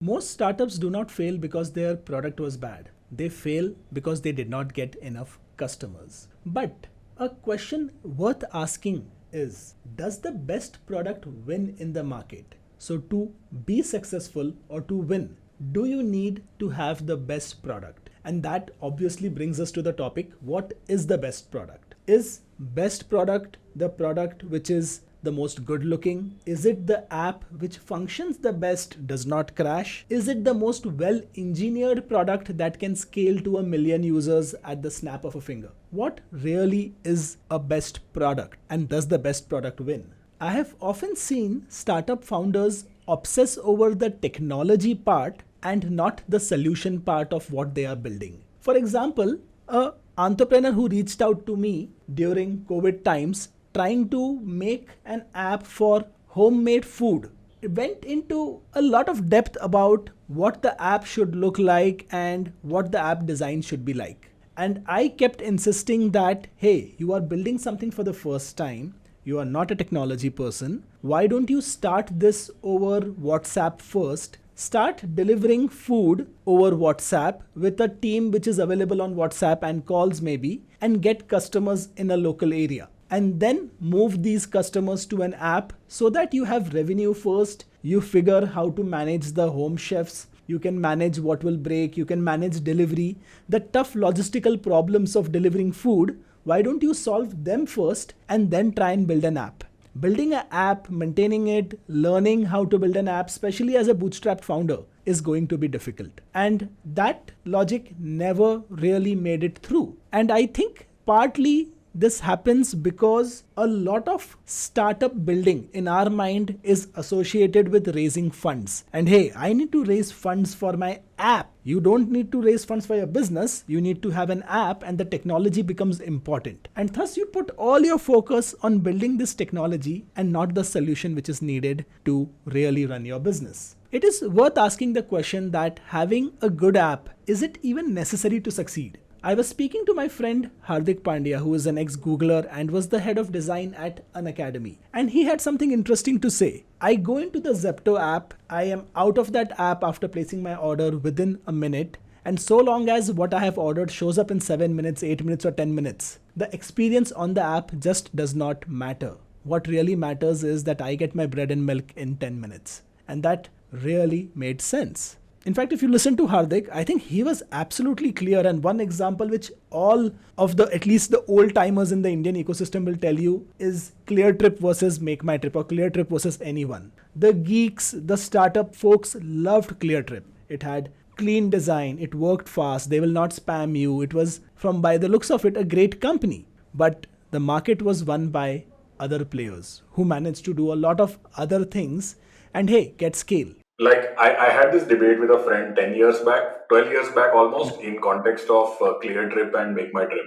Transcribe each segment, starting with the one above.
Most startups do not fail because their product was bad. They fail because they did not get enough customers. But a question worth asking is, does the best product win in the market? So to be successful or to win, do you need to have the best product? And that obviously brings us to the topic, what is the best product? Is best product the product which is the most good looking? Is it the app which functions the best, does not crash? Is it the most well engineered product that can scale to 1 million users at the snap of a finger? What really is a best product, and does the best product win? I have often seen startup founders obsess over the technology part and not the solution part of what they are building. For example, a entrepreneur who reached out to me during COVID times trying to make an app for homemade food went into a lot of depth about what the app should look like and what the app design should be like. And I kept insisting that, hey, you are building something for the first time. You are not a technology person. Why don't you start this over WhatsApp first? Start delivering food over WhatsApp with a team which is available on WhatsApp and calls maybe, and get customers in a local area. And then move these customers to an app so that you have revenue first. You figure how to manage the home chefs. You can manage what will break. You can manage delivery. The tough logistical problems of delivering food, why don't you solve them first and then try and build an app? Building an app, maintaining it, learning how to build an app, especially as a bootstrapped founder, is going to be difficult. And that logic never really made it through. And I think partly this happens because a lot of startup building in our mind is associated with raising funds. And hey, I need to raise funds for my app. You don't need to raise funds for your business. You need to have an app, and the technology becomes important. And thus you put all your focus on building this technology and not the solution which is needed to really run your business. It is worth asking the question that having a good app, is it even necessary to succeed? I was speaking to my friend Hardik Pandya, who is an ex-Googler and was the head of design at Unacademy. And he had something interesting to say. I go into the Zepto app, I am out of that app after placing my order within a minute. And so long as what I have ordered shows up in 7 minutes, 8 minutes or 10 minutes, the experience on the app just does not matter. What really matters is that I get my bread and milk in 10 minutes. And that really made sense. In fact, if you listen to Hardik, I think he was absolutely clear. And one example which all of at least the old timers in the Indian ecosystem will tell you is ClearTrip versus Make My Trip, or ClearTrip versus anyone. The geeks, the startup folks loved ClearTrip. It had clean design. It worked fast. They will not spam you. It was, from by the looks of it, a great company. But the market was won by other players who managed to do a lot of other things and hey, get scale. Like I had this debate with a friend 10 years back, 12 years back almost, in context of Clear Trip and Make My Trip.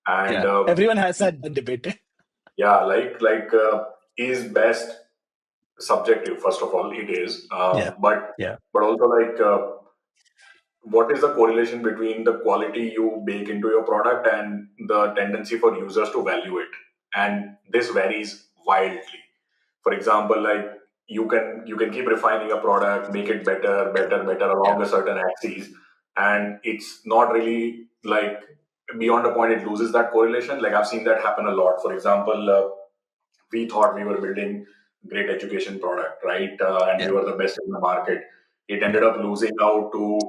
And everyone has that debate. Yeah, is best subjective? First of all, it is. But also what is the correlation between the quality you bake into your product and the tendency for users to value it? And this varies wildly. For example, like you can keep refining a product, make it better along a certain axis, and it's not really like beyond a point it loses that correlation. Like I've seen that happen a lot. For example, we thought we were building great education product, right? And we were the best in the market. It ended up losing out to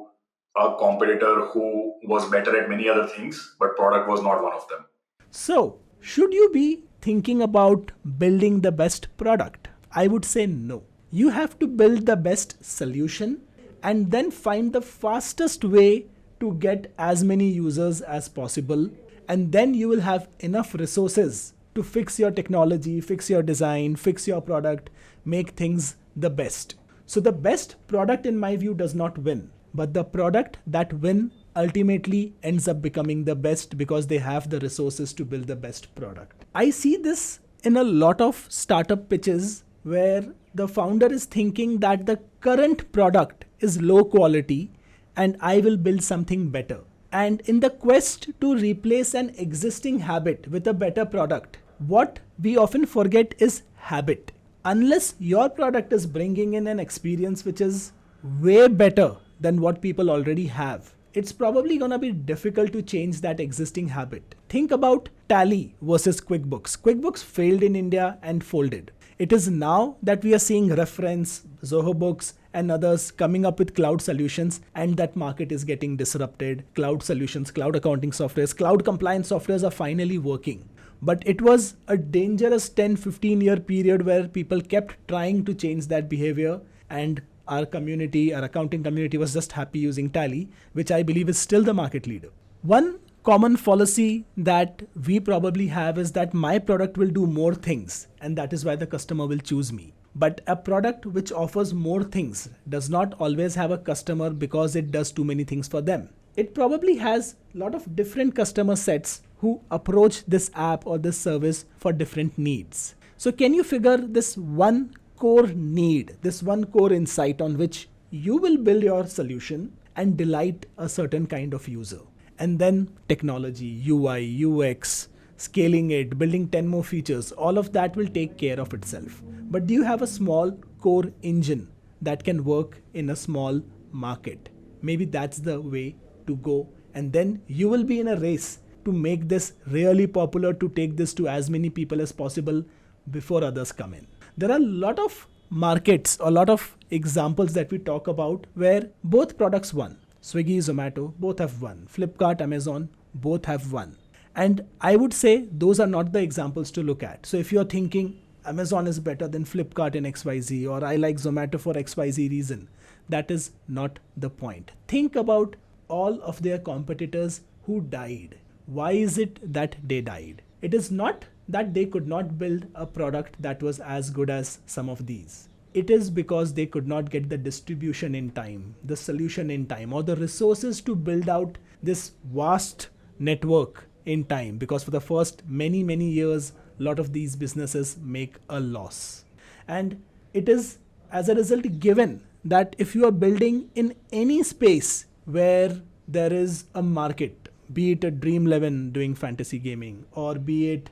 a competitor who was better at many other things, but product was not one of them. So, should you be thinking about building the best product? I would say no. You have to build the best solution and then find the fastest way to get as many users as possible. And then you will have enough resources to fix your technology, fix your design, fix your product, make things the best. So the best product in my view does not win, but the product that win ultimately ends up becoming the best because they have the resources to build the best product. I see this in a lot of startup pitches where the founder is thinking that the current product is low quality and I will build something better. And in the quest to replace an existing habit with a better product, what we often forget is habit. Unless your product is bringing in an experience which is way better than what people already have, it's probably gonna be difficult to change that existing habit. Think about Tally versus QuickBooks. QuickBooks failed in India and folded. It is now that we are seeing Reference, Zoho Books, and others coming up with cloud solutions, and that market is getting disrupted. Cloud solutions, cloud accounting softwares, cloud compliance softwares are finally working. But it was a dangerous 10-15 year period where people kept trying to change that behavior, and our community, our accounting community, was just happy using Tally, which I believe is still the market leader. One common fallacy that we probably have is that my product will do more things, and that is why the customer will choose me. But a product which offers more things does not always have a customer because it does too many things for them. It probably has a lot of different customer sets who approach this app or this service for different needs. So can you figure this one core need, this one core insight on which you will build your solution and delight a certain kind of user? And then technology, UI, UX, scaling it, building 10 more features, all of that will take care of itself. But do you have a small core engine that can work in a small market? Maybe that's the way to go. And then you will be in a race to make this really popular, to take this to as many people as possible before others come in. There are a lot of markets, a lot of examples that we talk about where both products won. Swiggy, Zomato, both have won. Flipkart, Amazon, both have won. And I would say those are not the examples to look at. So if you're thinking Amazon is better than Flipkart in XYZ, or I like Zomato for XYZ reason, that is not the point. Think about all of their competitors who died. Why is it that they died? It is not that they could not build a product that was as good as some of these. It is because they could not get the distribution in time, the solution in time, or the resources to build out this vast network in time. Because for the first many years, a lot of these businesses make a loss. And it is as a result given that if you are building in any space where there is a market, be it a Dream11 doing fantasy gaming, or be it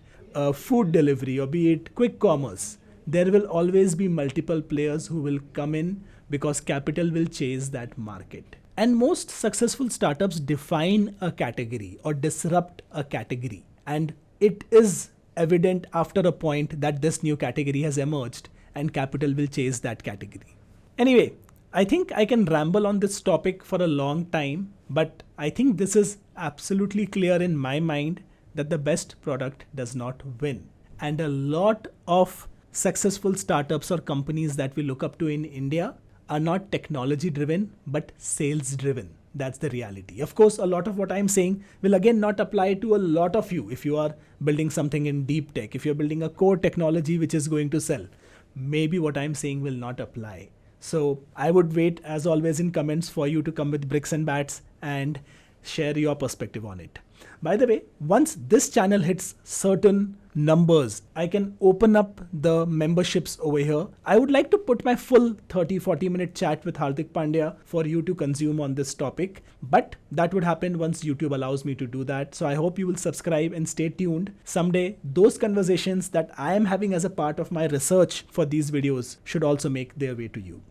food delivery, or be it quick commerce, there will always be multiple players who will come in because capital will chase that market. And most successful startups define a category or disrupt a category. And it is evident after a point that this new category has emerged and capital will chase that category. Anyway, I think I can ramble on this topic for a long time, but I think this is absolutely clear in my mind that the best product does not win. And a lot of successful startups or companies that we look up to in India are not technology driven, but sales driven. That's the reality. Of course, a lot of what I'm saying will again not apply to a lot of you. If you are building something in deep tech, if you're building a core technology which is going to sell, maybe what I'm saying will not apply. So I would wait, as always, in comments for you to come with bricks and bats and share your perspective on it. By the way, once this channel hits certain numbers, I can open up the memberships over here. I would like to put my full 30-40 minute chat with Hardik Pandya for you to consume on this topic, but that would happen once YouTube allows me to do that. So I hope you will subscribe and stay tuned. Someday, those conversations that I am having as a part of my research for these videos should also make their way to you.